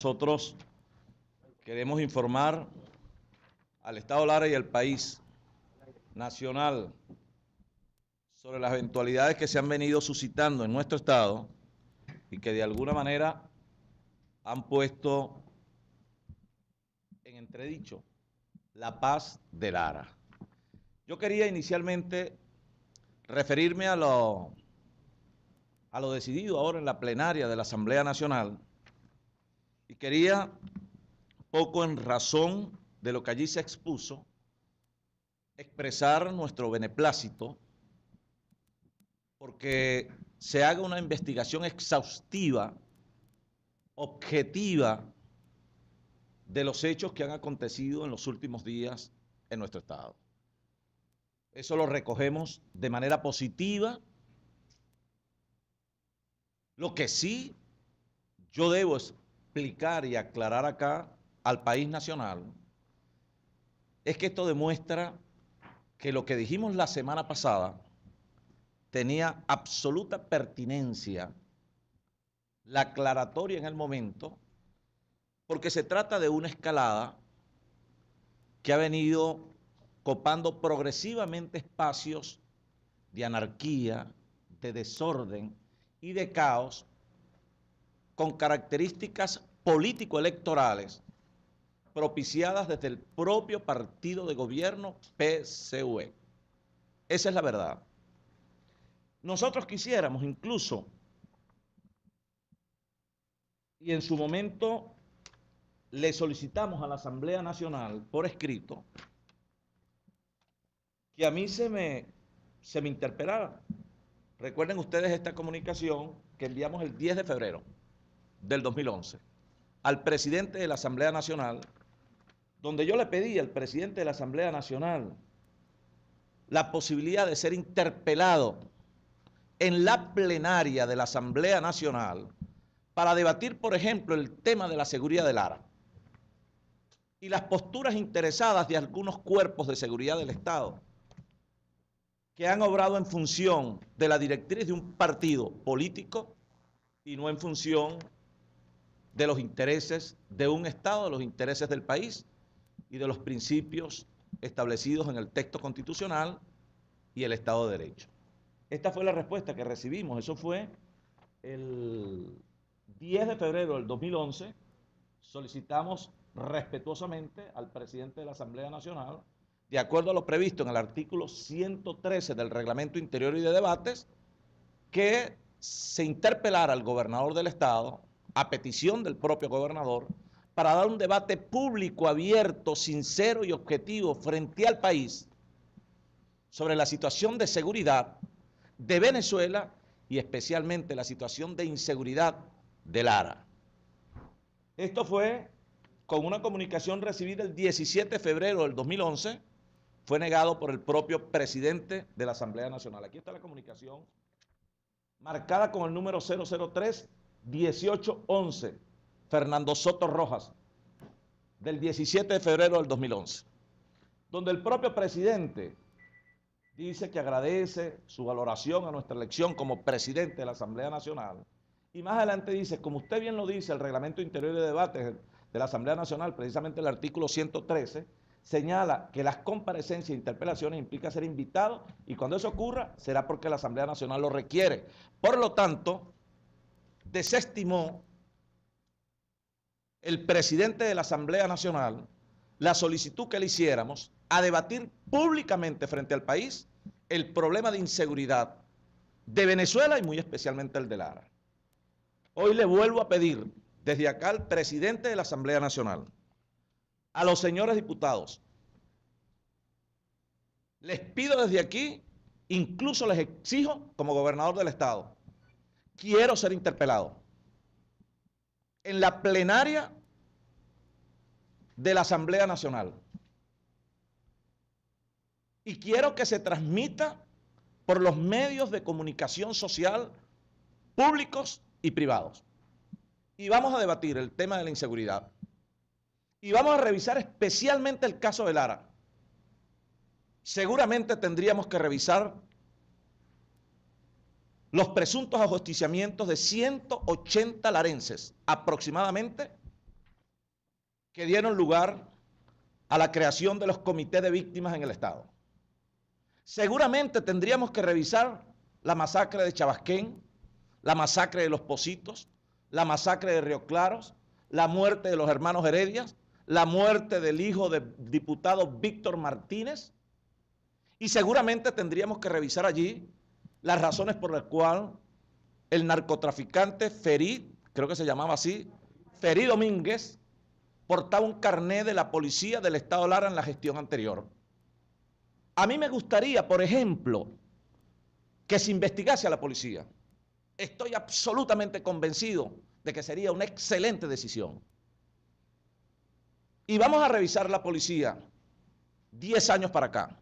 Nosotros queremos informar al Estado Lara y al país nacional sobre las eventualidades que se han venido suscitando en nuestro Estado y que de alguna manera han puesto en entredicho la paz de Lara. Yo quería inicialmente referirme a lo decidido ahora en la plenaria de la Asamblea Nacional y quería, poco en razón de lo que allí se expuso, expresar nuestro beneplácito porque se haga una investigación exhaustiva, objetiva, de los hechos que han acontecido en los últimos días en nuestro Estado. Eso lo recogemos de manera positiva. Lo que sí yo debo explicar y aclarar acá al país nacional es que esto demuestra que lo que dijimos la semana pasada tenía absoluta pertinencia, la aclaratoria en el momento, porque se trata de una escalada que ha venido copando progresivamente espacios de anarquía, de desorden y de caos con características político-electorales propiciadas desde el propio partido de gobierno PCV. Esa es la verdad. Nosotros quisiéramos incluso, y en su momento le solicitamos a la Asamblea Nacional por escrito, que a mí se me interpelara. Recuerden ustedes esta comunicación que enviamos el 10 de febrero del 2011 al presidente de la Asamblea Nacional, donde yo le pedí al presidente de la Asamblea Nacional la posibilidad de ser interpelado en la plenaria de la Asamblea Nacional para debatir, por ejemplo, el tema de la seguridad de Lara y las posturas interesadas de algunos cuerpos de seguridad del Estado que han obrado en función de la directriz de un partido político y no en función de los intereses de un Estado, de los intereses del país y de los principios establecidos en el texto constitucional y el Estado de Derecho. Esta fue la respuesta que recibimos. Eso fue el 10 de febrero del 2011. Solicitamos respetuosamente al presidente de la Asamblea Nacional, de acuerdo a lo previsto en el artículo 113 del Reglamento Interior y de Debates, que se interpelara al gobernador del Estado, a petición del propio gobernador, para dar un debate público, abierto, sincero y objetivo frente al país sobre la situación de seguridad de Venezuela y especialmente la situación de inseguridad de Lara. Esto fue con una comunicación recibida el 17 de febrero del 2011, fue negado por el propio presidente de la Asamblea Nacional. Aquí está la comunicación, marcada con el número 003-1811, Fernando Soto Rojas, del 17 de febrero del 2011, donde el propio presidente dice que agradece su valoración a nuestra elección como presidente de la Asamblea Nacional, y más adelante dice, como usted bien lo dice, el Reglamento Interior de Debates de la Asamblea Nacional, precisamente el artículo 113, señala que las comparecencias e interpelaciones implica ser invitado y cuando eso ocurra será porque la Asamblea Nacional lo requiere. Por lo tanto, desestimó el presidente de la Asamblea Nacional la solicitud que le hiciéramos a debatir públicamente frente al país el problema de inseguridad de Venezuela y muy especialmente el de Lara. Hoy le vuelvo a pedir desde acá al presidente de la Asamblea Nacional, a los señores diputados, les pido desde aquí, incluso les exijo como gobernador del Estado, quiero ser interpelado en la plenaria de la Asamblea Nacional y quiero que se transmita por los medios de comunicación social públicos y privados. Y vamos a debatir el tema de la inseguridad. Y vamos a revisar especialmente el caso de Lara. Seguramente tendríamos que revisar los presuntos ajusticiamientos de 180 larenses, aproximadamente, que dieron lugar a la creación de los comités de víctimas en el Estado. Seguramente tendríamos que revisar la masacre de Chabasquén, la masacre de Los Pocitos, la masacre de Río Claros, la muerte de los hermanos Heredias, la muerte del hijo del diputado Víctor Martínez, y seguramente tendríamos que revisar allí las razones por las cuales el narcotraficante Ferí, creo que se llamaba así, Ferí Domínguez, portaba un carné de la policía del Estado Lara en la gestión anterior. A mí me gustaría, por ejemplo, que se investigase a la policía. Estoy absolutamente convencido de que sería una excelente decisión. Y vamos a revisar la policía 10 años para acá.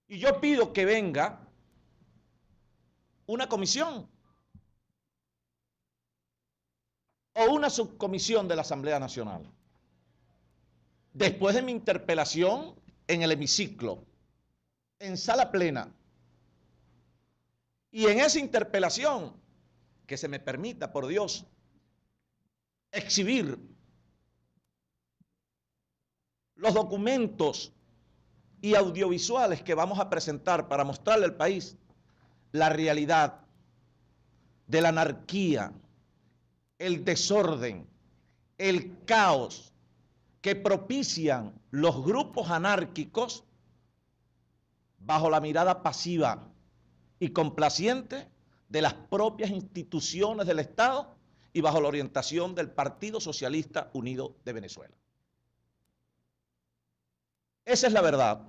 Y yo pido que venga una comisión o una subcomisión de la Asamblea Nacional. Después de mi interpelación en el hemiciclo, en sala plena, y en esa interpelación, que se me permita, por Dios, exhibir los documentos y audiovisuales que vamos a presentar para mostrarle al país la realidad de la anarquía, el desorden, el caos que propician los grupos anárquicos bajo la mirada pasiva y complaciente de las propias instituciones del Estado y bajo la orientación del Partido Socialista Unido de Venezuela. Esa es la verdad.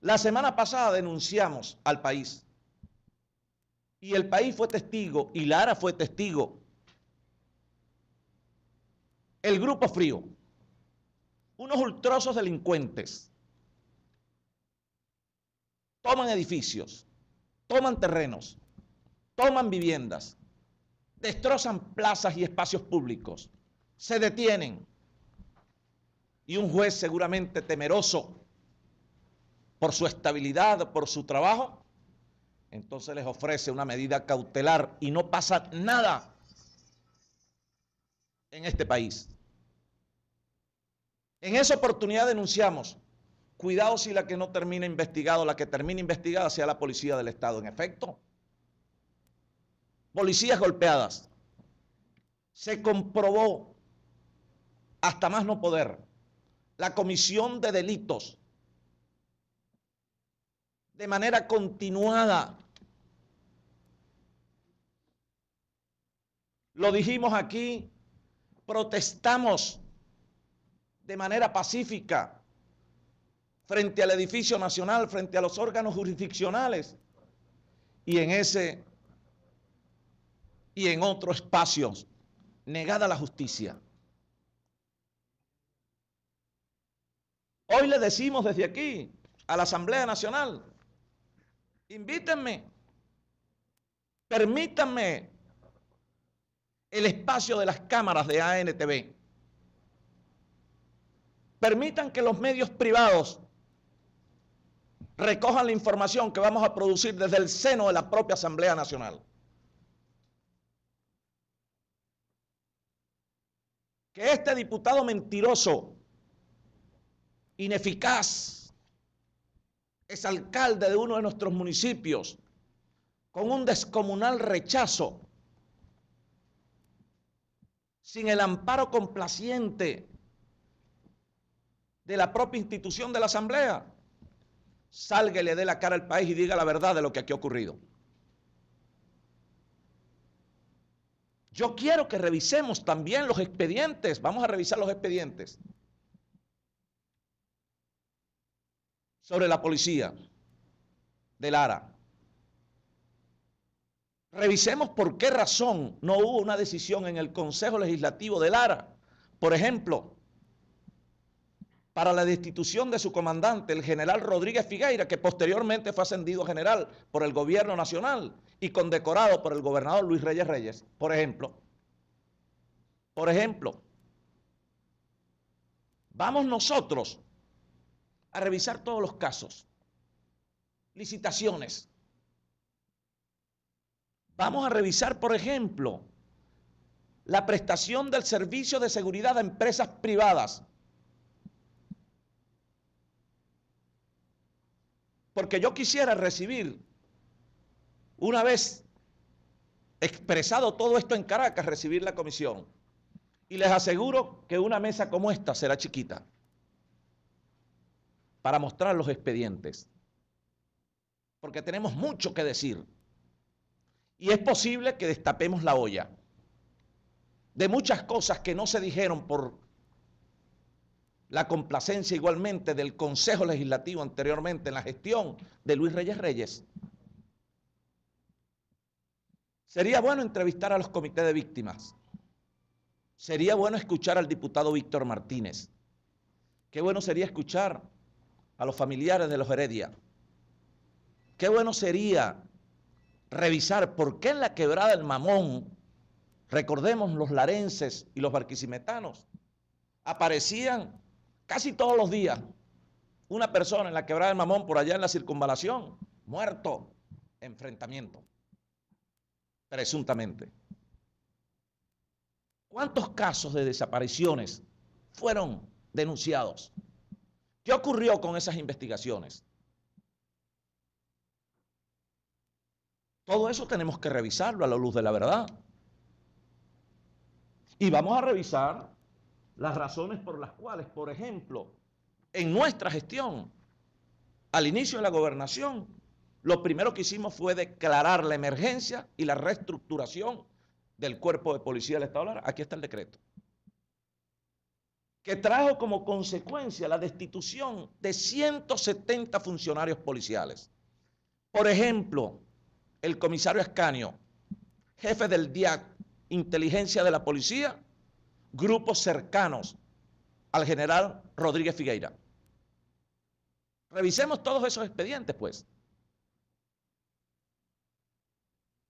La semana pasada denunciamos al país y el país fue testigo y Lara fue testigo. El Grupo Frío, unos ultrosos delincuentes, toman edificios, toman terrenos, toman viviendas, destrozan plazas y espacios públicos, se detienen y un juez seguramente temeroso por su estabilidad, por su trabajo, entonces les ofrece una medida cautelar y no pasa nada en este país. En esa oportunidad denunciamos, cuidado si la que no termina investigada o la que termina investigada sea la policía del Estado. En efecto, policías golpeadas. Se comprobó hasta más no poder la comisión de delitos de manera continuada. Lo dijimos aquí, protestamos de manera pacífica frente al edificio nacional, frente a los órganos jurisdiccionales y en ese y en otros espacios negada la justicia. Hoy le decimos desde aquí a la Asamblea Nacional, invítenme, permítanme el espacio de las cámaras de ANTV. Permitan que los medios privados recojan la información que vamos a producir desde el seno de la propia Asamblea Nacional. Que este diputado mentiroso, ineficaz, es alcalde de uno de nuestros municipios, con un descomunal rechazo, sin el amparo complaciente de la propia institución de la Asamblea, salga y le dé la cara al país y diga la verdad de lo que aquí ha ocurrido. Yo quiero que revisemos también los expedientes, vamos a revisar los expedientes sobre la policía de Lara. Revisemos por qué razón no hubo una decisión en el Consejo Legislativo de Lara, por ejemplo, para la destitución de su comandante, el general Rodríguez Figueira, que posteriormente fue ascendido a general por el gobierno nacional y condecorado por el gobernador Luis Reyes Reyes, por ejemplo. Por ejemplo, vamos nosotros a revisar todos los casos, licitaciones. Vamos a revisar, por ejemplo, la prestación del servicio de seguridad a empresas privadas. Porque yo quisiera recibir, una vez expresado todo esto en Caracas, recibir la comisión. Y les aseguro que una mesa como esta será chiquita para mostrar los expedientes. Porque tenemos mucho que decir. Y es posible que destapemos la olla de muchas cosas que no se dijeron por la complacencia igualmente del Consejo Legislativo anteriormente en la gestión de Luis Reyes Reyes. Sería bueno entrevistar a los comités de víctimas. Sería bueno escuchar al diputado Víctor Martínez. Qué bueno sería escuchar a los familiares de los Heredia. Qué bueno sería revisar por qué en la Quebrada del Mamón, recordemos los larenses y los barquisimetanos, aparecían casi todos los días una persona en la Quebrada del Mamón, por allá en la circunvalación, muerto, enfrentamiento, presuntamente. ¿Cuántos casos de desapariciones fueron denunciados? ¿Qué ocurrió con esas investigaciones? Todo eso tenemos que revisarlo a la luz de la verdad. Y vamos a revisar las razones por las cuales, por ejemplo, en nuestra gestión, al inicio de la gobernación, lo primero que hicimos fue declarar la emergencia y la reestructuración del Cuerpo de Policía del Estado Lara. Aquí está el decreto, que trajo como consecuencia la destitución de 170 funcionarios policiales. Por ejemplo, el comisario Ascanio, jefe del DIAC, inteligencia de la policía, grupos cercanos al general Rodríguez Figueira. Revisemos todos esos expedientes, pues.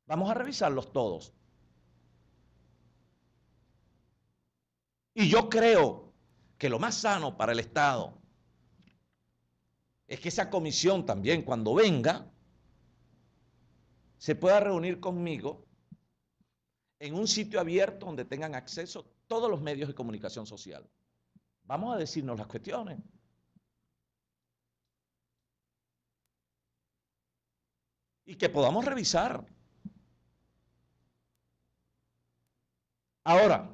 Vamos a revisarlos todos. Y yo creo que lo más sano para el Estado es que esa comisión también, cuando venga, se pueda reunir conmigo en un sitio abierto donde tengan acceso todos los medios de comunicación social. Vamos a decirnos las cuestiones. Y que podamos revisar. Ahora,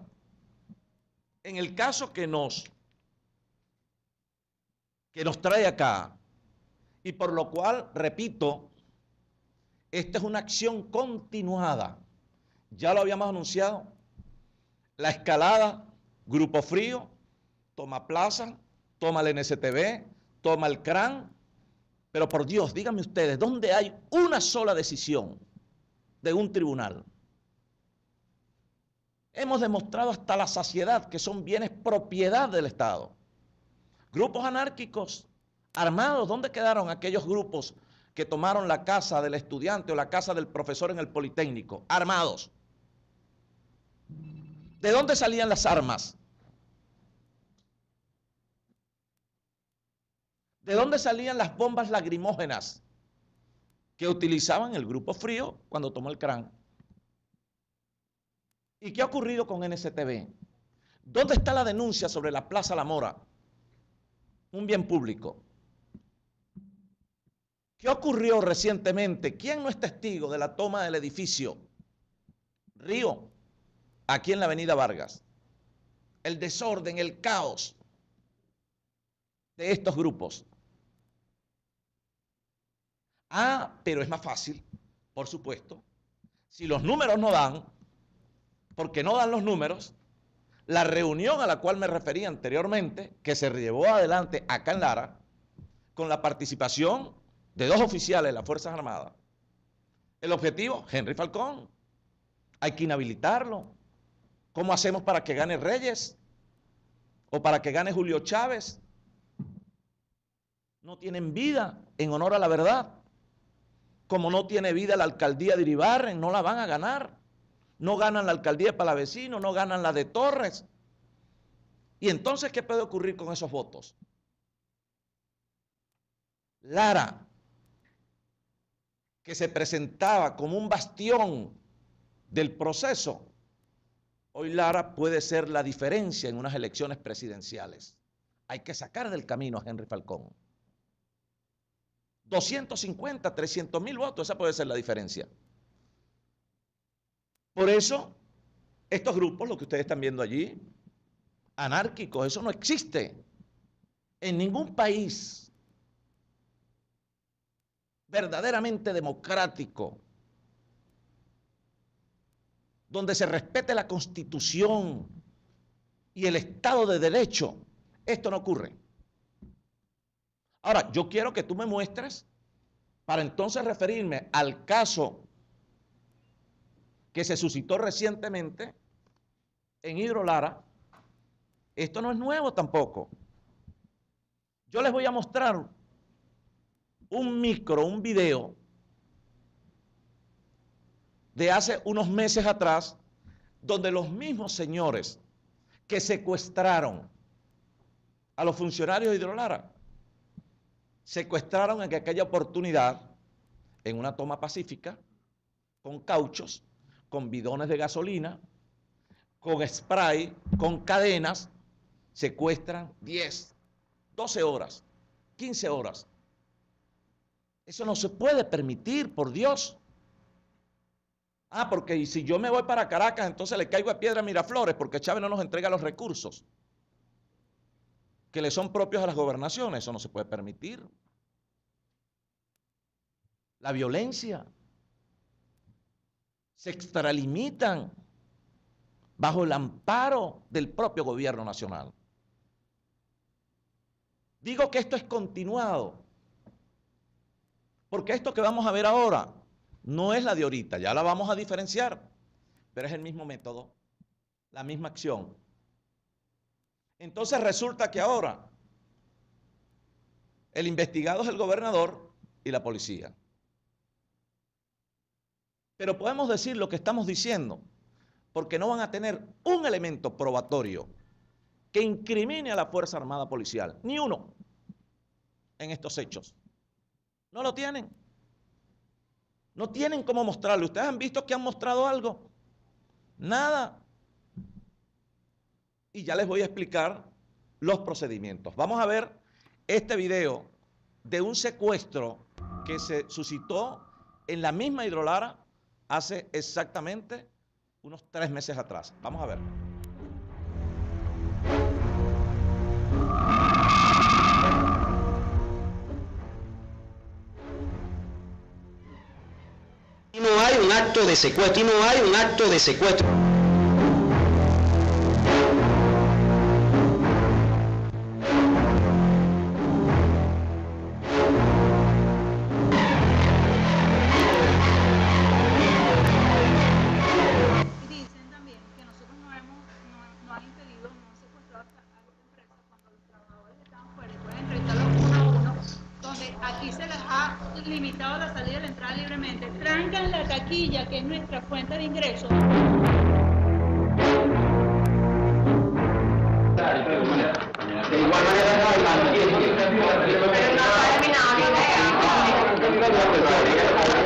en el caso que nos trae acá, y por lo cual, repito, esta es una acción continuada. Ya lo habíamos anunciado. La escalada, Grupo Frío, toma Plaza, toma el NSTV, toma el CRAN. Pero por Dios, díganme ustedes, ¿dónde hay una sola decisión de un tribunal? Hemos demostrado hasta la saciedad que son bienes propiedad del Estado. Grupos anárquicos armados, ¿dónde quedaron aquellos grupos que tomaron la casa del estudiante o la casa del profesor en el Politécnico? Armados. ¿De dónde salían las armas? ¿De dónde salían las bombas lacrimógenas que utilizaban el Grupo Frío cuando tomó el CRAN? ¿Y qué ha ocurrido con NSTV? ¿Dónde está la denuncia sobre la Plaza La Mora? Un bien público. ¿Qué ocurrió recientemente? ¿Quién no es testigo de la toma del edificio Río, aquí en la avenida Vargas? El desorden, el caos de estos grupos. Pero es más fácil, por supuesto, si los números no dan, porque no dan los números, la reunión a la cual me refería anteriormente, que se llevó adelante acá en Lara, con la participación de 2 oficiales de las Fuerzas Armadas. El objetivo, Henry Falcón. Hay que inhabilitarlo. ¿Cómo hacemos para que gane Reyes? ¿O para que gane Julio Chávez? No tienen vida en honor a la verdad. Como no tiene vida la alcaldía de Iribarren, no la van a ganar. No ganan la alcaldía de Palavecino, no ganan la de Torres. ¿Y entonces qué puede ocurrir con esos votos? Lara, que se presentaba como un bastión del proceso, Hoy Lara puede ser la diferencia en unas elecciones presidenciales. Hay que sacar del camino a Henry Falcón. 250, 300.000 votos, esa puede ser la diferencia. Por eso, estos grupos, lo que ustedes están viendo allí, anárquicos, eso no existe en ningún país verdaderamente democrático, donde se respete la Constitución y el Estado de Derecho. Esto no ocurre. Ahora, yo quiero que tú me muestres, para entonces referirme al caso que se suscitó recientemente en Hidrolara. Esto no es nuevo tampoco. Yo les voy a mostrar un video de hace unos meses atrás, donde los mismos señores que secuestraron a los funcionarios de Hidrolara, secuestraron en aquella oportunidad, en una toma pacífica, con cauchos, con bidones de gasolina, con spray, con cadenas, secuestran 10, 12 horas, 15 horas. Eso no se puede permitir, por Dios. Ah, porque si yo me voy para Caracas, entonces le caigo a piedra a Miraflores, porque Chávez no nos entrega los recursos que le son propios a las gobernaciones. Eso no se puede permitir. La violencia. Se extralimitan bajo el amparo del propio gobierno nacional. Digo que esto es continuado, porque esto que vamos a ver ahora no es la de ahorita, ya la vamos a diferenciar, pero es el mismo método, la misma acción. Entonces resulta que ahora el investigado es el gobernador y la policía. Pero podemos decir lo que estamos diciendo, porque no van a tener un elemento probatorio que incrimine a la Fuerza Armada Policial, ni uno, en estos hechos. No lo tienen. No tienen cómo mostrarlo. ¿Ustedes han visto que han mostrado algo? Nada. Y ya les voy a explicar los procedimientos. Vamos a ver este video de un secuestro que se suscitó en la misma Hidrolara hace exactamente unos 3 meses atrás. Vamos a ver. Y no hay un acto de secuestro, y no hay un acto de secuestro. Dicen también que nosotros no han impedido, no han secuestrado a las empresas cuando los trabajadores estaban fuera y pueden entrevistarlos uno a uno, donde aquí se les ha limitado la salida y la entrada libremente. Trancan la taquilla, que es nuestra fuente de ingresos. De igual manera,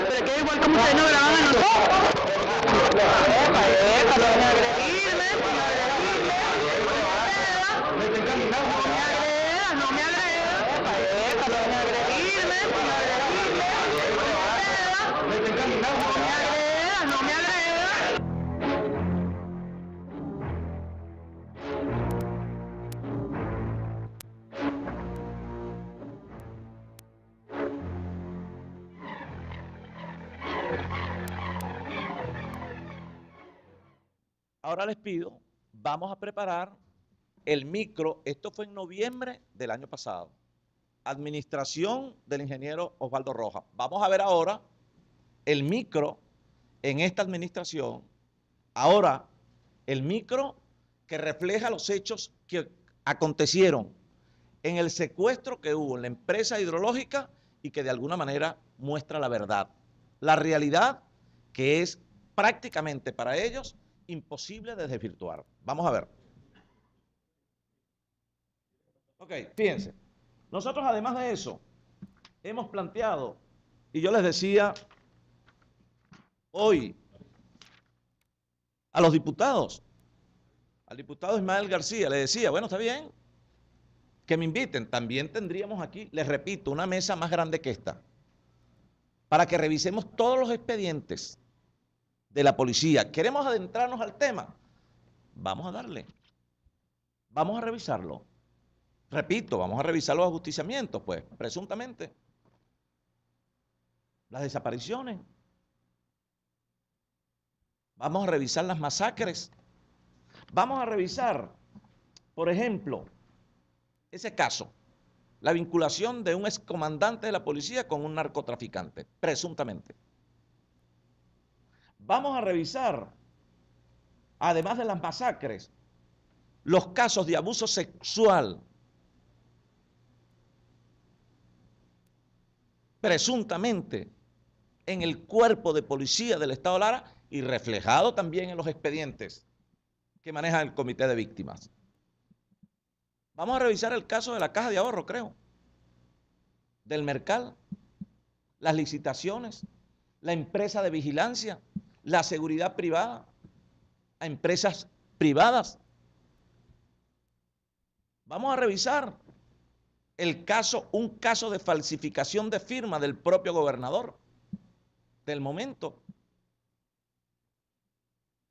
pero que igual como ustedes no graban a nosotros. Ahora les pido, vamos a preparar el micro. Esto fue en noviembre del año pasado. Administración del ingeniero Osvaldo Rojas. Vamos a ver ahora el micro en esta administración. Ahora, el micro que refleja los hechos que acontecieron en el secuestro que hubo en la empresa hidrológica y que de alguna manera muestra la verdad. La realidad que es prácticamente para ellos imposible de desvirtuar. Vamos a ver. Ok, fíjense. Nosotros además de eso, hemos planteado, y yo les decía hoy a los diputados, al diputado Ismael García, le decía, bueno, está bien, que me inviten. También tendríamos aquí, les repito, una mesa más grande que esta, para que revisemos todos los expedientes de la policía. ¿Queremos adentrarnos al tema? Vamos a darle. Vamos a revisarlo. Repito, vamos a revisar los ajusticiamientos, pues, presuntamente. Las desapariciones. Vamos a revisar las masacres. Vamos a revisar, por ejemplo, ese caso, la vinculación de un excomandante de la policía con un narcotraficante, presuntamente. Vamos a revisar, además de las masacres, los casos de abuso sexual, presuntamente, en el cuerpo de policía del Estado Lara y reflejado también en los expedientes que maneja el Comité de Víctimas. Vamos a revisar el caso de la Caja de Ahorro, creo, del Mercal, las licitaciones, la empresa de vigilancia, la seguridad privada, a empresas privadas. Vamos a revisar el caso, un caso de falsificación de firma del propio gobernador del momento.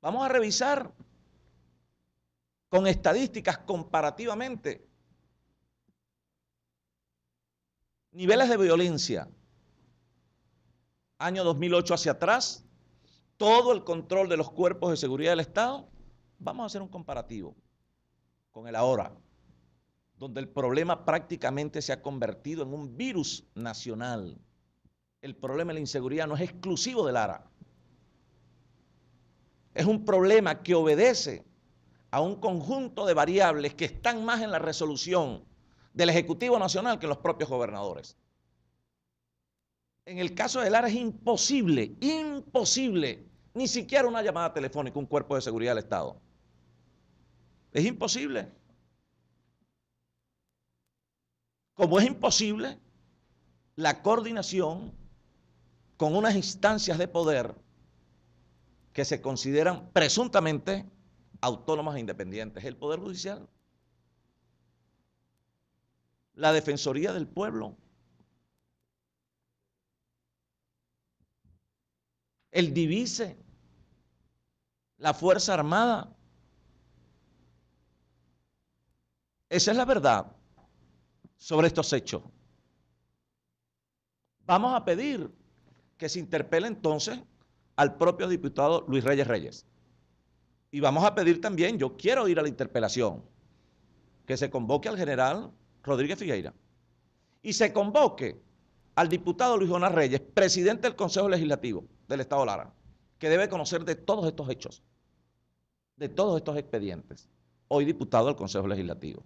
Vamos a revisar con estadísticas comparativamente niveles de violencia, año 2008 hacia atrás, todo el control de los cuerpos de seguridad del Estado. Vamos a hacer un comparativo con el ahora, donde el problema prácticamente se ha convertido en un virus nacional. El problema de la inseguridad no es exclusivo del Lara. Es un problema que obedece a un conjunto de variables que están más en la resolución del Ejecutivo Nacional que en los propios gobernadores. En el caso del Lara es imposible, ni siquiera una llamada telefónica, un cuerpo de seguridad del Estado. Es imposible. Como es imposible la coordinación con unas instancias de poder que se consideran presuntamente autónomas e independientes. El Poder Judicial, la Defensoría del Pueblo, el Divice, la Fuerza Armada. Esa es la verdad sobre estos hechos. Vamos a pedir que se interpele entonces al propio diputado Luis Reyes Reyes. Y vamos a pedir también, yo quiero ir a la interpelación, que se convoque al general Rodríguez Figueira y se convoque al diputado Luis Jonás Reyes, presidente del Consejo Legislativo del Estado Lara, que debe conocer de todos estos hechos, de todos estos expedientes, hoy diputado del Consejo Legislativo.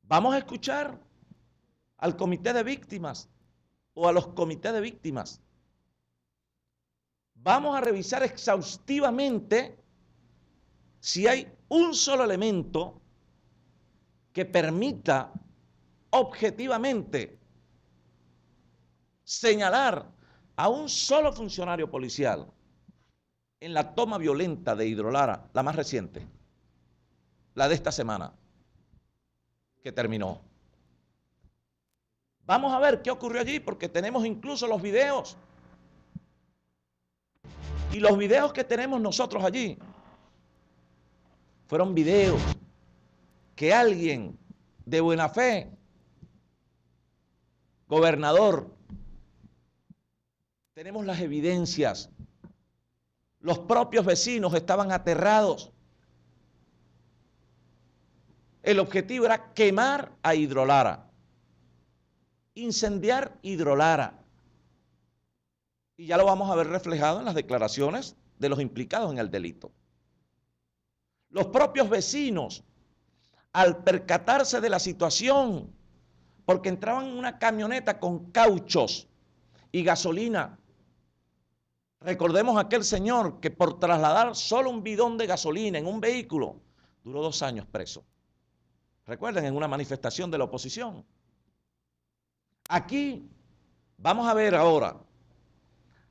Vamos a escuchar al Comité de Víctimas o a los comités de víctimas. Vamos a revisar exhaustivamente si hay un solo elemento que permita objetivamente señalar a un solo funcionario policial en la toma violenta de Hidrolara, la más reciente, la de esta semana, que terminó. Vamos a ver qué ocurrió allí, porque tenemos incluso los videos. Y los videos que tenemos nosotros allí fueron videos que alguien de buena fe, gobernador, tenemos las evidencias. Los propios vecinos estaban aterrados. El objetivo era quemar a Hidrolara, incendiar Hidrolara. Y ya lo vamos a ver reflejado en las declaraciones de los implicados en el delito. Los propios vecinos, al percatarse de la situación, porque entraban en una camioneta con cauchos y gasolina. Recordemos a aquel señor que por trasladar solo un bidón de gasolina en un vehículo duró 2 años preso. Recuerden, en una manifestación de la oposición. Aquí vamos a ver ahora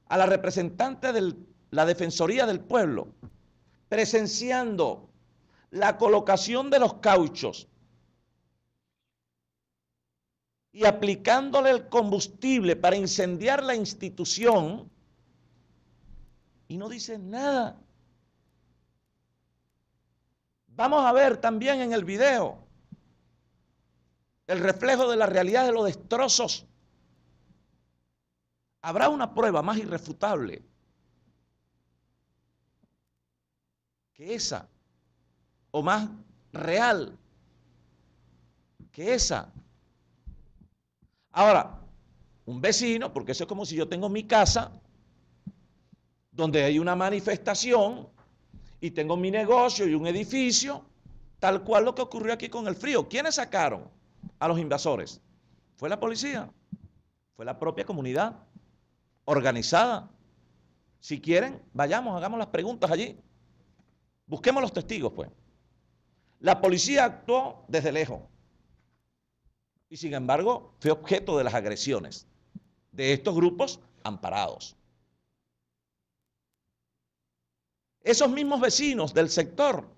a la representante de la Defensoría del Pueblo, presenciando la colocación de los cauchos y aplicándole el combustible para incendiar la institución, y no dicen nada. Vamos a ver también en el video el reflejo de la realidad de los destrozos. Habrá una prueba más irrefutable que esa, o más real que esa. Ahora, un vecino, porque eso es como si yo tengo mi casa, donde hay una manifestación, y tengo mi negocio y un edificio, tal cual lo que ocurrió aquí con el frío. ¿Quiénes sacaron a los invasores? Fue la policía, fue la propia comunidad organizada. Si quieren, vayamos, hagamos las preguntas allí. Busquemos los testigos, pues. La policía actuó desde lejos y, sin embargo, fue objeto de las agresiones de estos grupos amparados. Esos mismos vecinos del sector,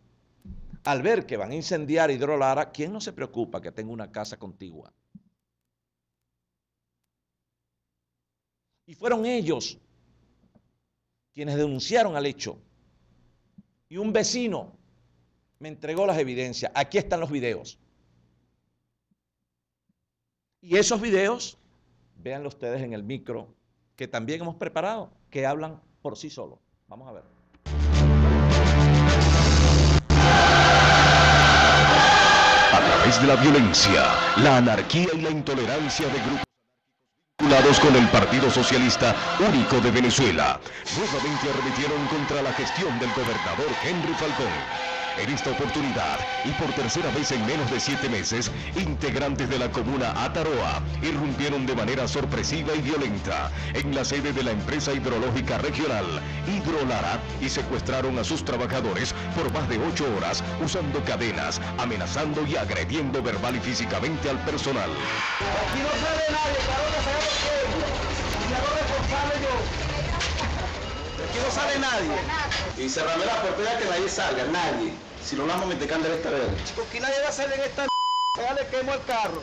al ver que van a incendiar Hidrolara, ¿quién no se preocupa que tenga una casa contigua? Y fueron ellos quienes denunciaron al hecho. Y un vecino me entregó las evidencias. Aquí están los videos. Y esos videos, véanlo ustedes en el micro, que también hemos preparado, que hablan por sí solos. Vamos a ver. A través de la violencia, la anarquía y la intolerancia de grupos vinculados con el Partido Socialista Único de Venezuela, nuevamente arremetieron contra la gestión del gobernador Henry Falcón. En esta oportunidad, y por tercera vez en menos de 7 meses, integrantes de la comuna Ataroa irrumpieron de manera sorpresiva y violenta en la sede de la empresa hidrológica regional, Hidrolara, y secuestraron a sus trabajadores por más de 8 horas, usando cadenas, amenazando y agrediendo verbal y físicamente al personal. Aquí no sale nadie, claro que sabemos que yo hago responsable yo. Aquí no sale nadie. Y cerrame la puerta ya que nadie salga, nadie. Si no, vamos a meter candela esta vez. Chicos, aquí nadie va a salir en esta ya le quemo el carro.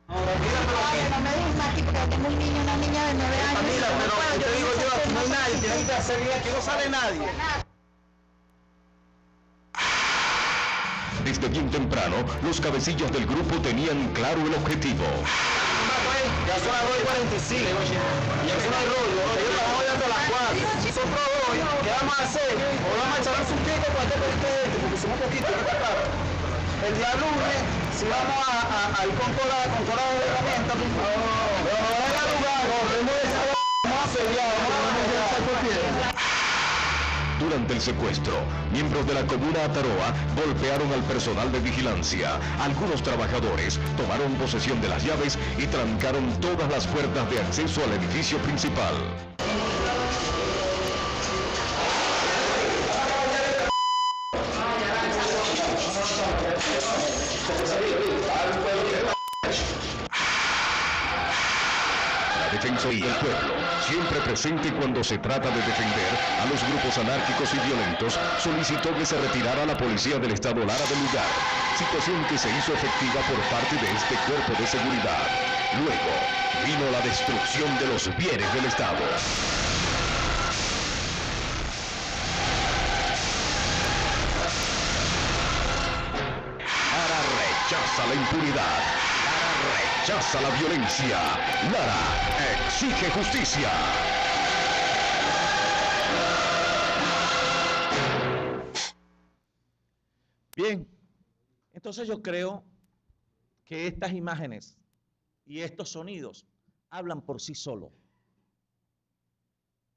Ahora, No me dejes más aquí porque yo tengo un niño, una niña de 9 años. mira, pero yo te digo yo, aquí no hay nadie, tienen que hacer bien, aquí no sale nadie. Desde bien temprano, los cabecillas del grupo tenían claro el objetivo. Ya son las 2:45. Ya son las 2. Yo trabajo ya hasta las 4. Nosotros hoy, ¿qué vamos a hacer? Hoy vamos a echarnos un pico para este porque somos poquitos, ¿qué está claro? El día lunes, si vamos a ir con toda la herramienta, pero no vamos a lugar, corremos esa vamos a pelear, vamos a echar por pie. Durante el secuestro, miembros de la comuna Ataroa golpearon al personal de vigilancia. Algunos trabajadores tomaron posesión de las llaves y trancaron todas las puertas de acceso al edificio principal. La Defensoría del Pueblo, siempre presente cuando se trata de defender a los grupos anárquicos y violentos, solicitó que se retirara la policía del Estado Lara del lugar, situación que se hizo efectiva por parte de este cuerpo de seguridad. Luego, vino la destrucción de los bienes del Estado. Lara rechaza la impunidad. Lara rechaza la violencia. Lara exige justicia. Bien, entonces yo creo que estas imágenes y estos sonidos hablan por sí solos.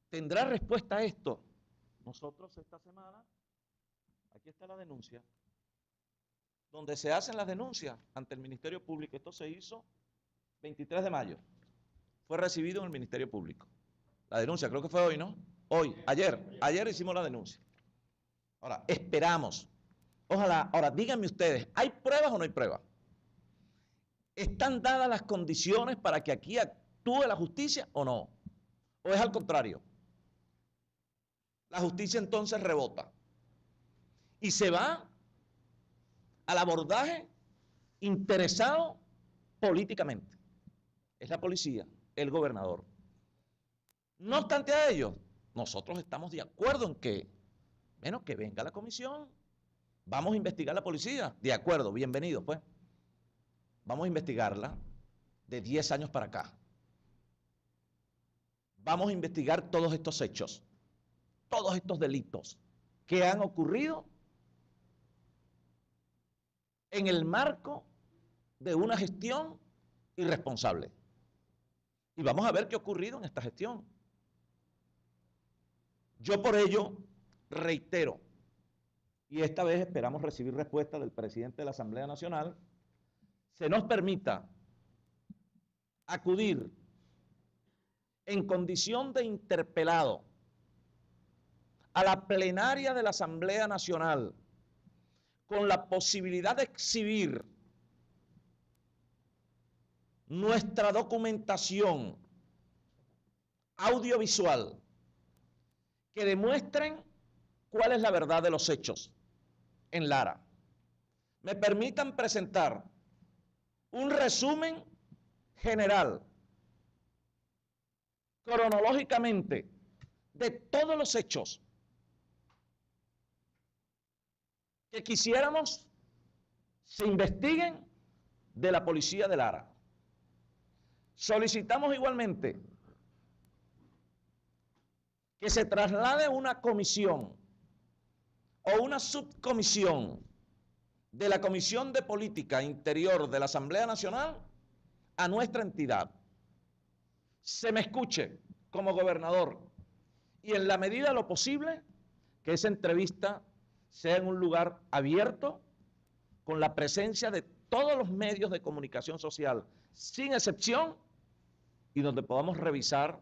¿Tendrá respuesta a esto? Nosotros esta semana, aquí está la denuncia, donde se hacen las denuncias ante el Ministerio Público. Esto se hizo 23 de mayo. Fue recibido en el Ministerio Público. La denuncia creo que fue hoy, ¿no? Hoy, ayer hicimos la denuncia. Ahora, esperamos. Ojalá, ahora díganme ustedes, ¿hay pruebas o no hay pruebas? ¿Están dadas las condiciones para que aquí actúe la justicia o no? ¿O es al contrario? La justicia entonces rebota y se va al abordaje interesado políticamente. Es la policía, el gobernador. No obstante a ello, nosotros estamos de acuerdo en que, bueno, que venga la comisión, vamos a investigar a la policía. De acuerdo, bienvenido, pues. Vamos a investigarla de 10 años para acá. Vamos a investigar todos estos hechos, todos estos delitos que han ocurrido en el marco de una gestión irresponsable. Y vamos a ver qué ha ocurrido en esta gestión. Yo por ello reitero, y esta vez esperamos recibir respuesta del presidente de la Asamblea Nacional, se nos permita acudir en condición de interpelado a la plenaria de la Asamblea Nacional con la posibilidad de exhibir nuestra documentación audiovisual que demuestren cuál es la verdad de los hechos en Lara. Me permitan presentar un resumen general, cronológicamente, de todos los hechos que quisiéramos se investiguen de la policía de Lara. Solicitamos igualmente que se traslade una comisión o una subcomisión de la Comisión de Política Interior de la Asamblea Nacional a nuestra entidad. Se me escuche como gobernador y en la medida de lo posible que esa entrevista sea en un lugar abierto con la presencia de todos los medios de comunicación social, sin excepción, y donde podamos revisar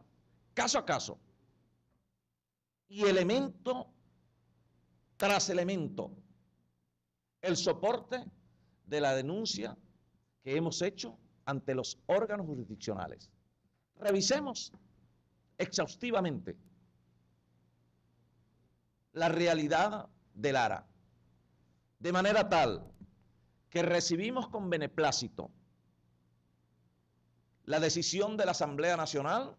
caso a caso y elemento tras elemento el soporte de la denuncia que hemos hecho ante los órganos jurisdiccionales. Revisemos exhaustivamente la realidad de Lara, de manera tal que recibimos con beneplácito la decisión de la Asamblea Nacional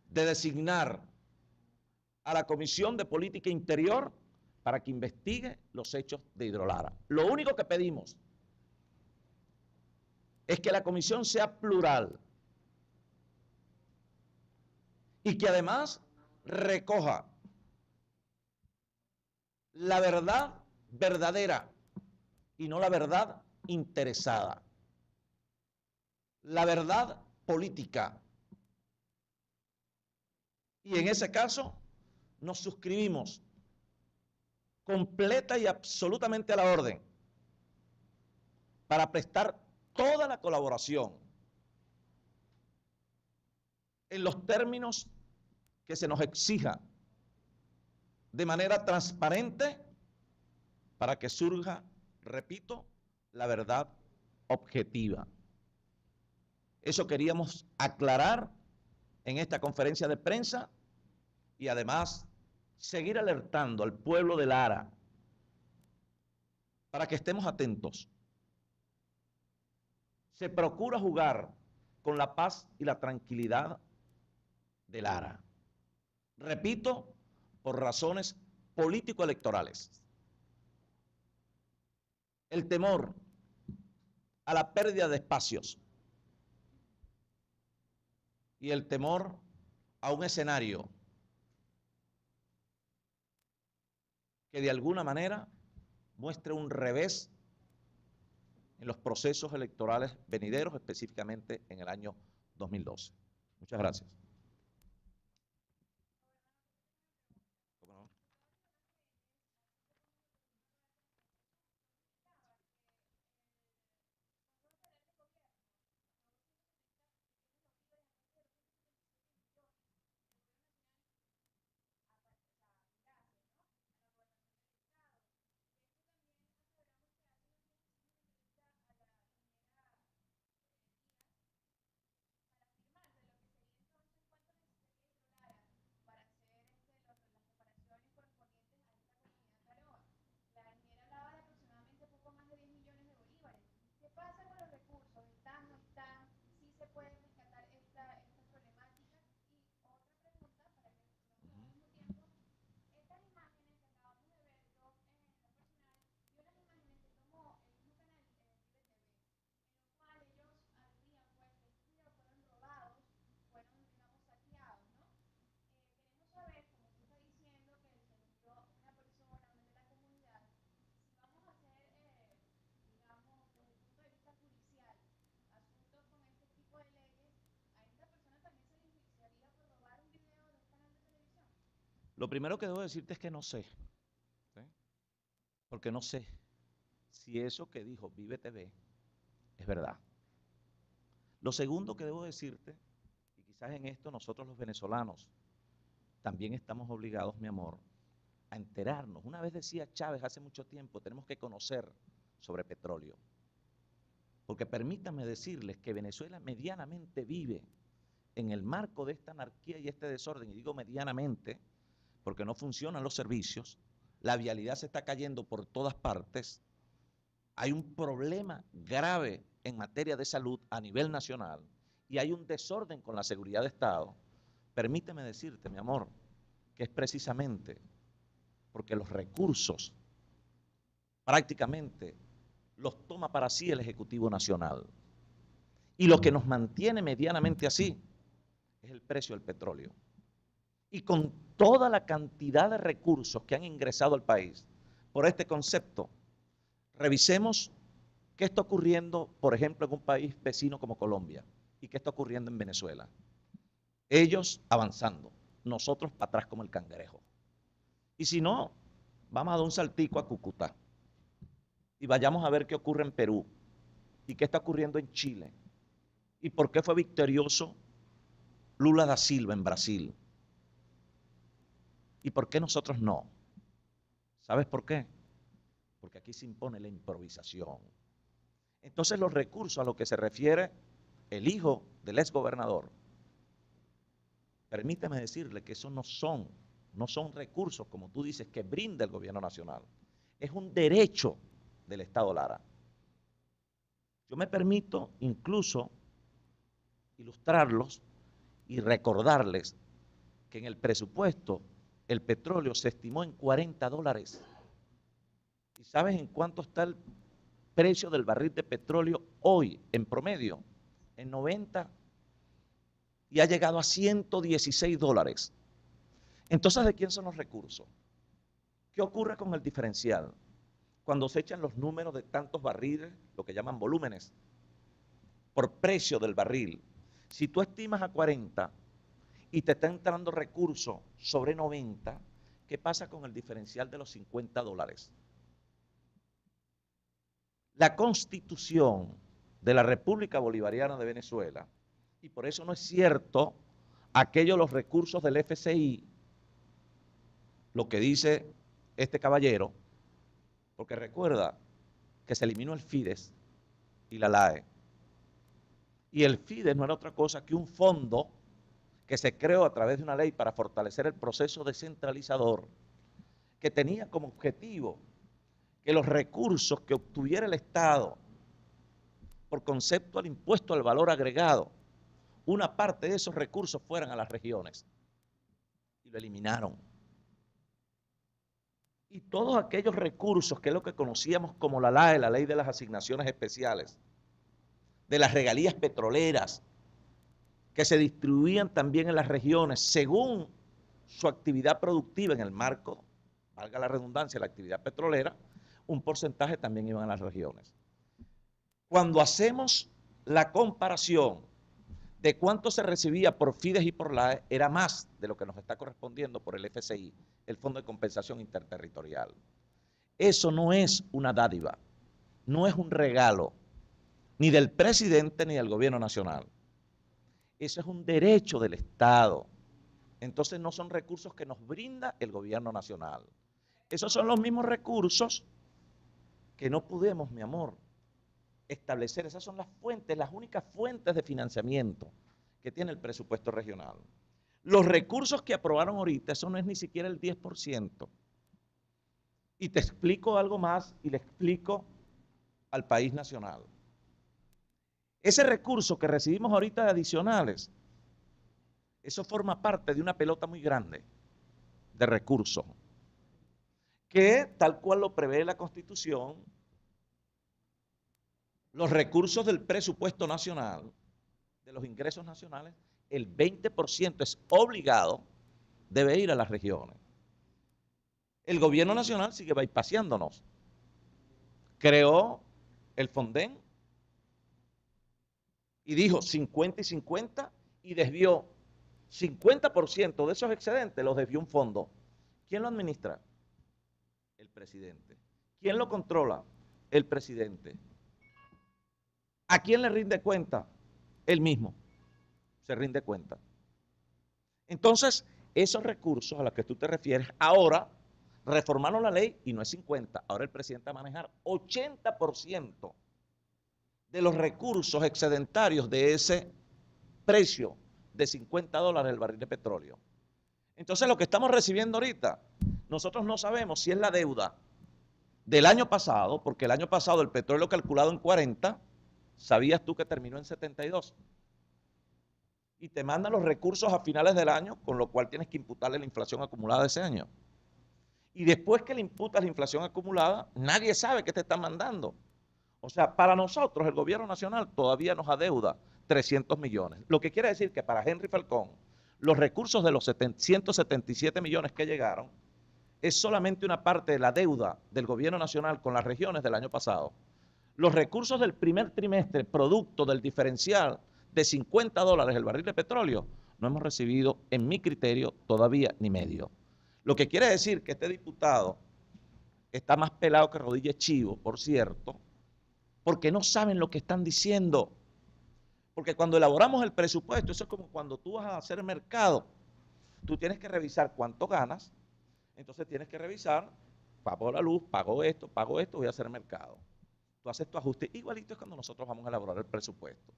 de designar a la Comisión de Política Interior para que investigue los hechos de Hidrolara. Lo único que pedimos es que la comisión sea plural y que además recoja la verdad verdadera y no la verdad interesada, la verdad política. Y en ese caso nos suscribimos completa y absolutamente a la orden para prestar toda la colaboración en los términos que se nos exija de manera transparente para que surja, repito, la verdad objetiva. Eso queríamos aclarar en esta conferencia de prensa y además seguir alertando al pueblo de Lara para que estemos atentos. Se procura jugar con la paz y la tranquilidad de Lara. Repito, por razones político-electorales. El temor a la pérdida de espacios y el temor a un escenario que de alguna manera muestre un revés en los procesos electorales venideros, específicamente en el año 2012. Muchas gracias. Lo primero que debo decirte es que no sé, ¿sí? Porque no sé si eso que dijo Vive TV es verdad. Lo segundo que debo decirte, y quizás en esto nosotros los venezolanos también estamos obligados, mi amor, a enterarnos. Una vez decía Chávez hace mucho tiempo, tenemos que conocer sobre petróleo. Porque permítanme decirles que Venezuela medianamente vive en el marco de esta anarquía y este desorden, y digo medianamente, porque no funcionan los servicios, la vialidad se está cayendo por todas partes, hay un problema grave en materia de salud a nivel nacional y hay un desorden con la seguridad de Estado. Permíteme decirte, mi amor, que es precisamente porque los recursos prácticamente los toma para sí el Ejecutivo Nacional. Y lo que nos mantiene medianamente así es el precio del petróleo. Y con toda la cantidad de recursos que han ingresado al país por este concepto, revisemos qué está ocurriendo, por ejemplo, en un país vecino como Colombia y qué está ocurriendo en Venezuela. Ellos avanzando, nosotros para atrás como el cangrejo. Y si no, vamos a dar un saltico a Cúcuta y vayamos a ver qué ocurre en Perú y qué está ocurriendo en Chile y por qué fue victorioso Lula da Silva en Brasil y por qué nosotros no. ¿Sabes por qué? Porque aquí se impone la improvisación. Entonces los recursos a los que se refiere el hijo del exgobernador, permítame decirle que esos no son recursos, como tú dices, que brinda el gobierno nacional. Es un derecho del Estado Lara. Yo me permito incluso ilustrarlos y recordarles que en el presupuesto el petróleo se estimó en $40. ¿Y sabes en cuánto está el precio del barril de petróleo hoy en promedio? En 90 y ha llegado a $116. Entonces, ¿de quién son los recursos? ¿Qué ocurre con el diferencial? Cuando se echan los números de tantos barriles, lo que llaman volúmenes, por precio del barril, si tú estimas a 40 y te está entrando recursos sobre 90, ¿qué pasa con el diferencial de los $50? La Constitución de la República Bolivariana de Venezuela, y por eso no es cierto aquellos los recursos del FCI, lo que dice este caballero, porque recuerda que se eliminó el FIDES y la LAE. Y el FIDES no era otra cosa que un fondo que se creó a través de una ley para fortalecer el proceso descentralizador, que tenía como objetivo que los recursos que obtuviera el Estado por concepto al impuesto al valor agregado, una parte de esos recursos fueran a las regiones. Y lo eliminaron. Y todos aquellos recursos, que es lo que conocíamos como la LAE, la Ley de las Asignaciones Especiales, de las regalías petroleras, que se distribuían también en las regiones según su actividad productiva en el marco, valga la redundancia, la actividad petrolera, un porcentaje también iban a las regiones. Cuando hacemos la comparación de cuánto se recibía por FIDES y por LAE, era más de lo que nos está correspondiendo por el FCI, el Fondo de Compensación Interterritorial. Eso no es una dádiva, no es un regalo, ni del presidente ni del gobierno nacional. Eso es un derecho del Estado. Entonces no son recursos que nos brinda el gobierno nacional. Esos son los mismos recursos que no podemos, mi amor, establecer. Esas son las fuentes, las únicas fuentes de financiamiento que tiene el presupuesto regional. Los recursos que aprobaron ahorita, eso no es ni siquiera el 10%. Y te explico algo más y le explico al país nacional. Ese recurso que recibimos ahorita de adicionales, eso forma parte de una pelota muy grande de recursos, que tal cual lo prevé la Constitución, los recursos del presupuesto nacional, de los ingresos nacionales, el 20% es obligado, debe ir a las regiones. El gobierno nacional sigue bypaseándonos. Creó el Fonden y dijo 50 y 50 y desvió 50% de esos excedentes, los desvió un fondo ¿Quién lo administra? El presidente. ¿Quién lo controla? El presidente. ¿A quién le rinde cuenta? Él mismo se rinde cuenta. Entonces, esos recursos a los que tú te refieres, ahora reformaron la ley y no es 50, ahora el presidente va a manejar 80% de los recursos excedentarios de ese precio de $50 el barril de petróleo. Entonces, lo que estamos recibiendo ahorita, nosotros no sabemos si es la deuda del año pasado, porque el año pasado el petróleo calculado en 40, ¿sabías tú que terminó en 72? Y te mandan los recursos a finales del año, con lo cual tienes que imputarle la inflación acumulada de ese año. Y después que le imputas la inflación acumulada, nadie sabe qué te están mandando. O sea, para nosotros el gobierno nacional todavía nos adeuda 300 millones. Lo que quiere decir que para Henry Falcón, los recursos de los 177 millones que llegaron es solamente una parte de la deuda del gobierno nacional con las regiones del año pasado. Los recursos del primer trimestre, producto del diferencial de $50 el barril de petróleo, no hemos recibido, en mi criterio, todavía ni medio. Lo que quiere decir que este diputado está más pelado que rodilla de chivo, por cierto, porque no saben lo que están diciendo. Porque cuando elaboramos el presupuesto, eso es como cuando tú vas a hacer mercado. Tú tienes que revisar cuánto ganas, entonces tienes que revisar, pago la luz, pago esto, voy a hacer mercado. Tú haces tu ajuste. Igualito es cuando nosotros vamos a elaborar el presupuesto.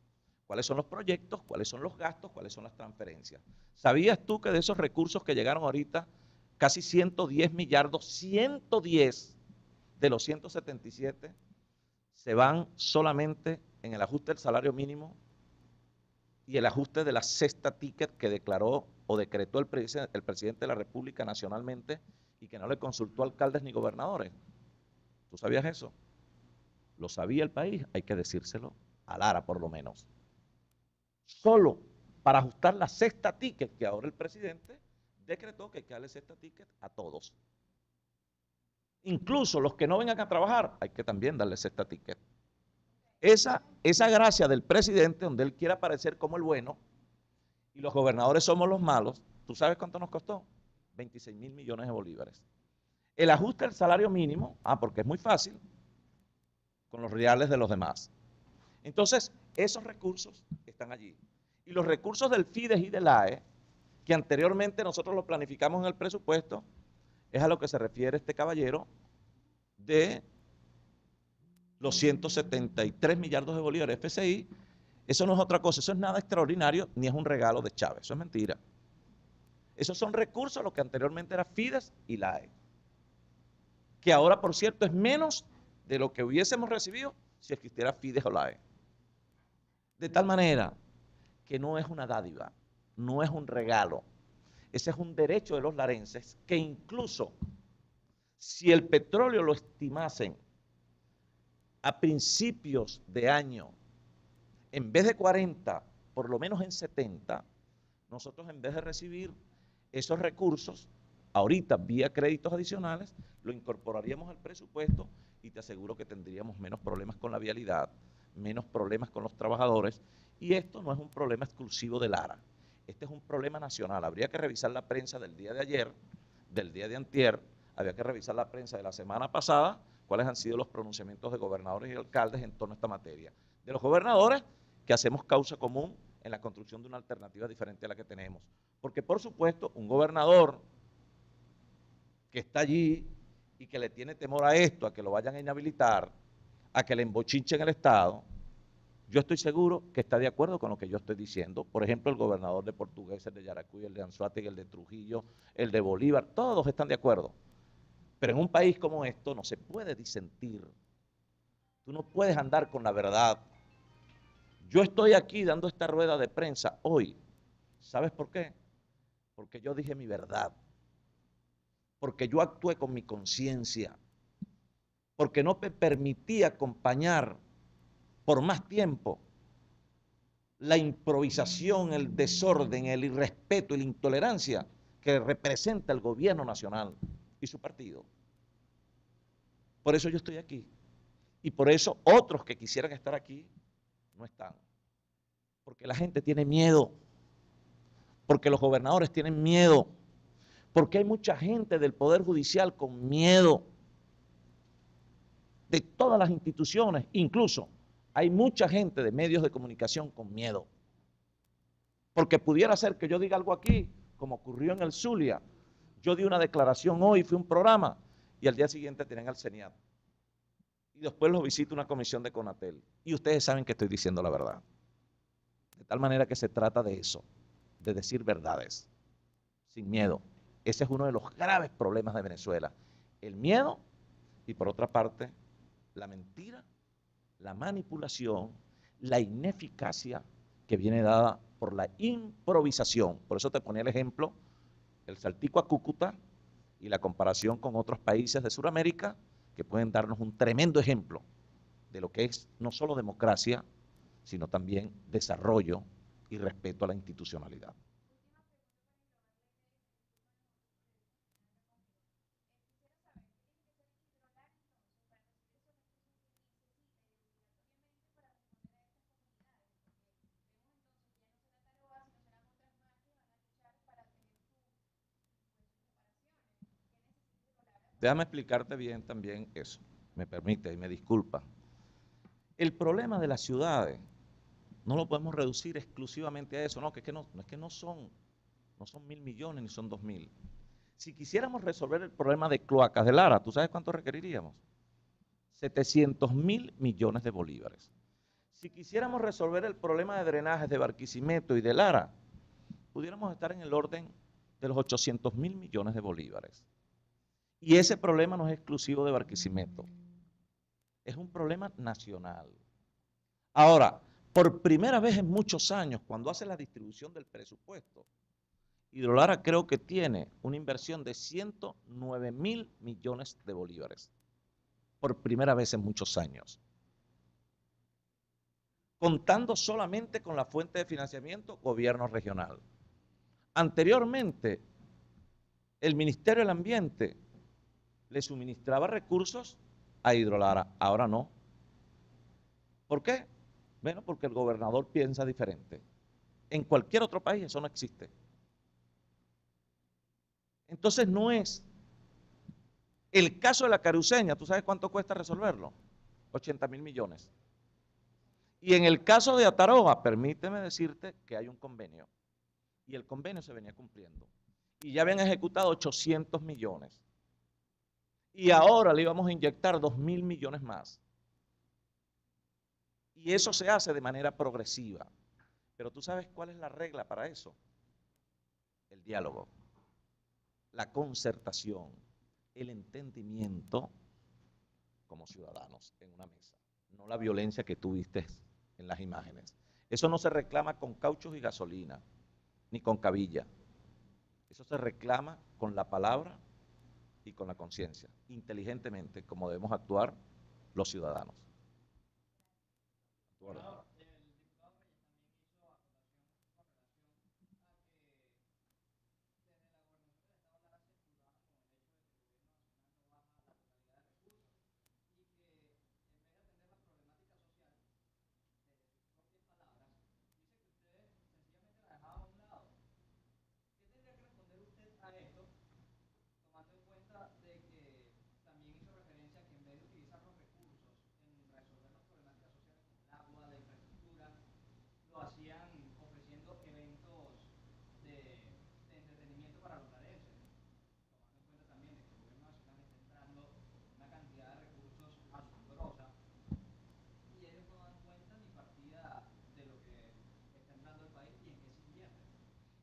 ¿Cuáles son los proyectos? ¿Cuáles son los gastos? ¿Cuáles son las transferencias? ¿Sabías tú que de esos recursos que llegaron ahorita, casi 110 millardos, 110 de los 177 se van solamente en el ajuste del salario mínimo y el ajuste de la cesta ticket que declaró o decretó el presidente de la República nacionalmente y que no le consultó a alcaldes ni gobernadores? ¿Tú sabías eso? Lo sabía el país, hay que decírselo a Lara por lo menos. Solo para ajustar la cesta ticket que ahora el presidente decretó que hay que darle cesta ticket a todos. Incluso los que no vengan a trabajar, hay que también darle cesta ticket. Esa gracia del presidente, donde él quiere aparecer como el bueno, y los gobernadores somos los malos, ¿tú sabes cuánto nos costó? 26.000 millones de bolívares. El ajuste del salario mínimo, porque es muy fácil, con los reales de los demás. Entonces, esos recursos están allí. Y los recursos del FIDES y del AE, que anteriormente nosotros lo planificamos en el presupuesto, es a lo que se refiere este caballero de los 173 millardos de bolívares FCI. Eso no es otra cosa, eso es nada extraordinario, ni es un regalo de Chávez, eso es mentira. Esos son recursos, lo que anteriormente era FIDES y la AE, que ahora, por cierto, es menos de lo que hubiésemos recibido si existiera FIDES o la AE. De tal manera que no es una dádiva, no es un regalo. Ese es un derecho de los larenses que incluso si el petróleo lo estimasen a principios de año, en vez de 40, por lo menos en 70, nosotros en vez de recibir esos recursos, ahorita vía créditos adicionales, lo incorporaríamos al presupuesto y te aseguro que tendríamos menos problemas con la vialidad, menos problemas con los trabajadores, y esto no es un problema exclusivo de Lara. Este es un problema nacional. Habría que revisar la prensa del día de ayer, del día de antier, habría que revisar la prensa de la semana pasada, cuáles han sido los pronunciamientos de gobernadores y alcaldes en torno a esta materia. De los gobernadores, que hacemos causa común en la construcción de una alternativa diferente a la que tenemos. Porque, por supuesto, un gobernador que está allí y que le tiene temor a esto, a que lo vayan a inhabilitar, a que le embochinchen el Estado, yo estoy seguro que está de acuerdo con lo que yo estoy diciendo. Por ejemplo, el gobernador de Portuguesa, el de Yaracuy, el de Anzoátegui, el de Trujillo, el de Bolívar, todos están de acuerdo. Pero en un país como esto no se puede disentir. Tú no puedes andar con la verdad. Yo estoy aquí dando esta rueda de prensa hoy. ¿Sabes por qué? Porque yo dije mi verdad. Porque yo actué con mi conciencia. Porque no me permití acompañar por más tiempo la improvisación, el desorden, el irrespeto y la intolerancia que representa el gobierno nacional y su partido. Por eso yo estoy aquí. Y por eso otros que quisieran estar aquí no están. Porque la gente tiene miedo. Porque los gobernadores tienen miedo. Porque hay mucha gente del Poder Judicial con miedo de todas las instituciones, incluso hay mucha gente de medios de comunicación con miedo. Porque pudiera ser que yo diga algo aquí, como ocurrió en el Zulia. Yo di una declaración hoy, fui a un programa, y al día siguiente tienen al CENIAT. Y después los visita una comisión de CONATEL. Y ustedes saben que estoy diciendo la verdad. De tal manera que se trata de eso, de decir verdades, sin miedo. Ese es uno de los graves problemas de Venezuela. El miedo y, por otra parte, la mentira, la manipulación, la ineficacia que viene dada por la improvisación. Por eso te ponía el ejemplo, el saltico a Cúcuta y la comparación con otros países de Sudamérica que pueden darnos un tremendo ejemplo de lo que es no solo democracia, sino también desarrollo y respeto a la institucionalidad. Déjame explicarte bien también eso, me permite y me disculpa. El problema de las ciudades no lo podemos reducir exclusivamente a eso, no, que no son 1.000 millones ni son 2.000. Si quisiéramos resolver el problema de cloacas de Lara, ¿tú sabes cuánto requeriríamos? 700.000 millones de bolívares. Si quisiéramos resolver el problema de drenajes de Barquisimeto y de Lara, pudiéramos estar en el orden de los 800.000 millones de bolívares. Y ese problema no es exclusivo de Barquisimeto, es un problema nacional. Ahora, por primera vez en muchos años, cuando hace la distribución del presupuesto, Hidrolara creo que tiene una inversión de 109.000 millones de bolívares, por primera vez en muchos años. Contando solamente con la fuente de financiamiento gobierno regional. Anteriormente, el Ministerio del Ambiente le suministraba recursos a Hidrolara, ahora no. ¿Por qué? Bueno, porque el gobernador piensa diferente. En cualquier otro país eso no existe. Entonces no es. El caso de la Caruceña, ¿tú sabes cuánto cuesta resolverlo? 80.000 millones. Y en el caso de Ataroa, permíteme decirte que hay un convenio. Y el convenio se venía cumpliendo. Y ya habían ejecutado 800 millones. Y ahora le íbamos a inyectar 2.000 millones más. Y eso se hace de manera progresiva. Pero tú sabes cuál es la regla para eso. El diálogo, la concertación, el entendimiento como ciudadanos en una mesa. No la violencia que tú viste en las imágenes. Eso no se reclama con cauchos y gasolina, ni con cabilla. Eso se reclama con la palabra y con la conciencia, inteligentemente, como debemos actuar los ciudadanos.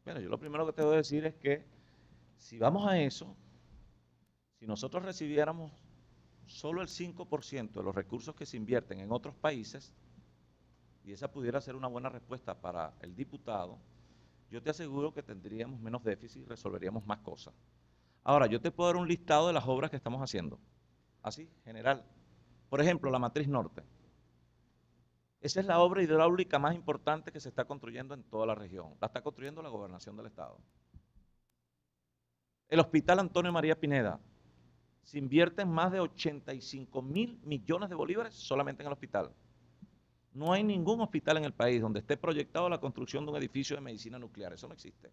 Bueno, yo lo primero que te voy a decir es que si vamos a eso, si nosotros recibiéramos solo el 5% de los recursos que se invierten en otros países, y esa pudiera ser una buena respuesta para el diputado, yo te aseguro que tendríamos menos déficit y resolveríamos más cosas. Ahora, yo te puedo dar un listado de las obras que estamos haciendo, así, general. Por ejemplo, la Matriz Norte. Esa es la obra hidráulica más importante que se está construyendo en toda la región. La está construyendo la Gobernación del Estado. El Hospital Antonio María Pineda. Se invierten más de 85.000 millones de bolívares solamente en el hospital. No hay ningún hospital en el país donde esté proyectado la construcción de un edificio de medicina nuclear. Eso no existe.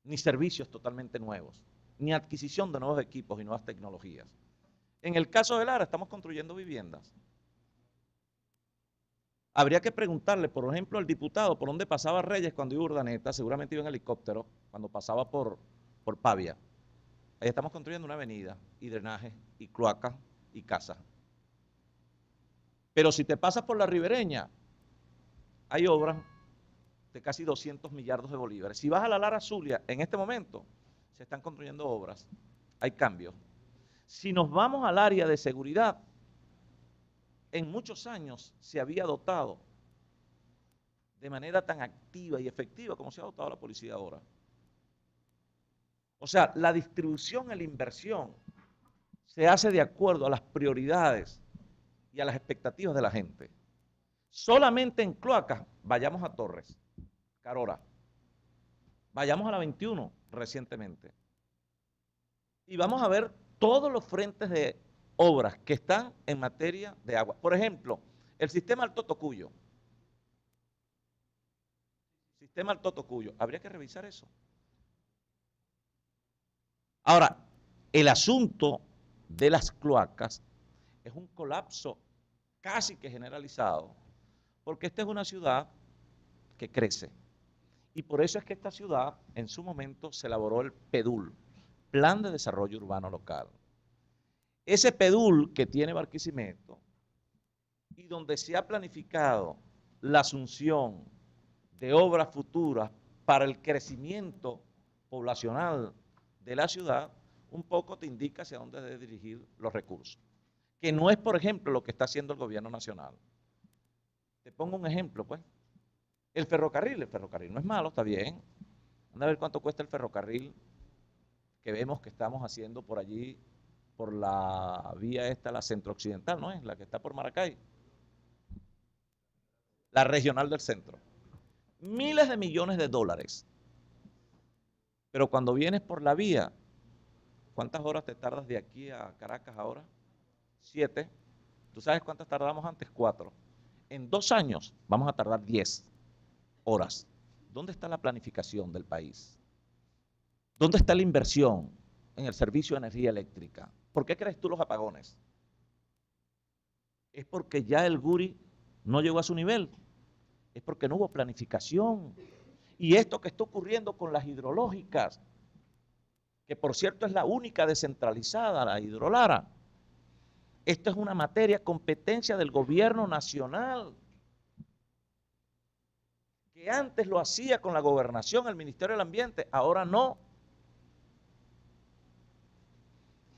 ni servicios totalmente nuevos, ni adquisición de nuevos equipos y nuevas tecnologías. En el caso de Lara, estamos construyendo viviendas. Habría que preguntarle, por ejemplo, al diputado por dónde pasaba Reyes cuando iba a Urdaneta, seguramente iba en helicóptero, cuando pasaba por Pavia. Ahí estamos construyendo una avenida, y drenaje, y cloacas, y casas. Pero si te pasas por la ribereña, hay obras de casi 200 millardos de bolívares. Si vas a la Lara Zulia, en este momento, se están construyendo obras, hay cambios. Si nos vamos al área de seguridad, en muchos años se había dotado de manera tan activa y efectiva como se ha dotado la policía ahora. O sea, la distribución y la inversión se hace de acuerdo a las prioridades y a las expectativas de la gente. Solamente en cloacas, vayamos a Torres, Carora, vayamos a la 21 recientemente, y vamos a ver todos los frentes de obras que están en materia de agua. Por ejemplo, el sistema Alto Tocuyo. Sistema Alto Tocuyo. Habría que revisar eso. Ahora, el asunto de las cloacas es un colapso casi que generalizado, porque esta es una ciudad que crece. Y por eso es que esta ciudad, en su momento, se elaboró el PEDUL, Plan de Desarrollo Urbano Local. Ese PEDUL que tiene Barquisimeto y donde se ha planificado la asunción de obras futuras para el crecimiento poblacional de la ciudad, un poco te indica hacia dónde debe dirigir los recursos. Que no es, por ejemplo, lo que está haciendo el gobierno nacional. Te pongo un ejemplo, pues. El ferrocarril no es malo, está bien. Anda a ver cuánto cuesta el ferrocarril que vemos que estamos haciendo por allí, por la vía esta, la centro-occidental, ¿no es? La que está por Maracay. La regional del centro. Miles de millones de dólares. Pero cuando vienes por la vía, ¿cuántas horas te tardas de aquí a Caracas ahora? 7. ¿Tú sabes cuántas tardamos antes? 4. En 2 años vamos a tardar 10 horas. ¿Dónde está la planificación del país? ¿Dónde está la inversión en el servicio de energía eléctrica? ¿Por qué crees tú los apagones? Es porque ya el Guri no llegó a su nivel. Es porque no hubo planificación. Y esto que está ocurriendo con las hidrológicas, que por cierto es la única descentralizada, la Hidrolara, esto es una materia competencia del gobierno nacional, que antes lo hacía con la gobernación, el Ministerio del Ambiente, ahora no.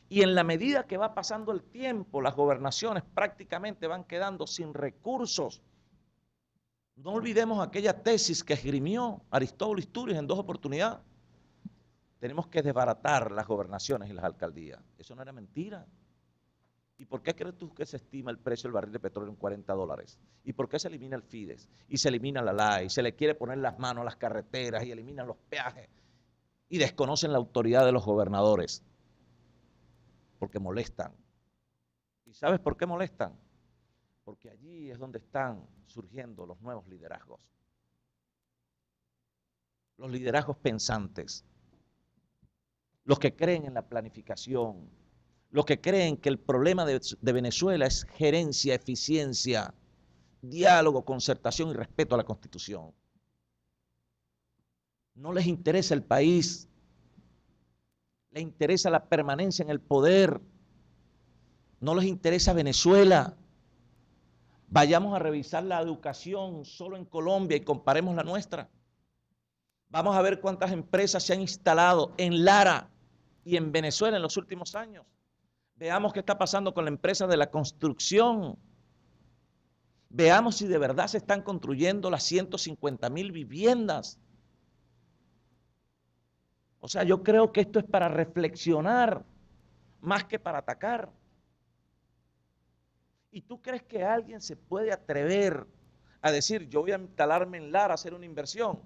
Y en la medida que va pasando el tiempo, las gobernaciones prácticamente van quedando sin recursos. No olvidemos aquella tesis que esgrimió Aristóbulo Istúriz en 2 oportunidades. Tenemos que desbaratar las gobernaciones y las alcaldías. Eso no era mentira. ¿Y por qué crees tú que se estima el precio del barril de petróleo en $40? ¿Y por qué se elimina el FIDES? Y se elimina la LAE, y se le quiere poner las manos a las carreteras, y eliminan los peajes, y desconocen la autoridad de los gobernadores. Porque molestan. ¿Y sabes por qué molestan? Porque allí es donde están surgiendo los nuevos liderazgos. Los liderazgos pensantes. Los que creen en la planificación. Los que creen que el problema de Venezuela es gerencia, eficiencia, diálogo, concertación y respeto a la Constitución. No les interesa el país. Les interesa la permanencia en el poder. No les interesa Venezuela. Vayamos a revisar la educación solo en Colombia y comparemos la nuestra. Vamos a ver cuántas empresas se han instalado en Lara y en Venezuela en los últimos años. Veamos qué está pasando con la empresa de la construcción. Veamos si de verdad se están construyendo las 150.000 viviendas. O sea, yo creo que esto es para reflexionar más que para atacar. ¿Y tú crees que alguien se puede atrever a decir, yo voy a instalarme en Lara a hacer una inversión,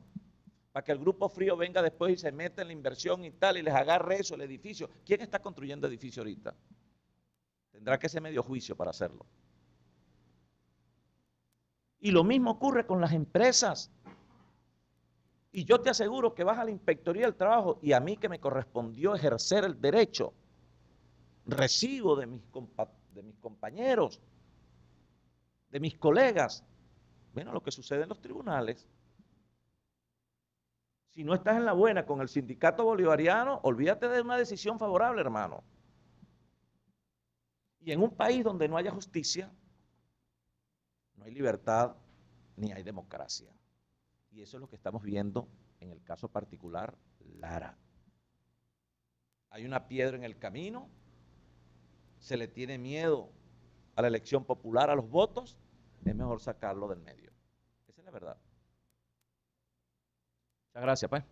para que el Grupo Frío venga después y se meta en la inversión y tal, y les agarre eso, el edificio? ¿Quién está construyendo edificio ahorita? Tendrá que ser medio juicio para hacerlo. Y lo mismo ocurre con las empresas. Y yo te aseguro que vas a la Inspectoría del Trabajo y a mí que me correspondió ejercer el derecho, recibo de mis compañeros, de mis colegas, bueno, lo que sucede en los tribunales. Si no estás en la buena con el sindicato bolivariano, olvídate de una decisión favorable, hermano. Y en un país donde no haya justicia, no hay libertad ni hay democracia. Y eso es lo que estamos viendo en el caso particular Lara. Hay una piedra en el camino, se le tiene miedo a la elección popular, a los votos, es mejor sacarlo del medio. Esa es la verdad. Muchas gracias, pues.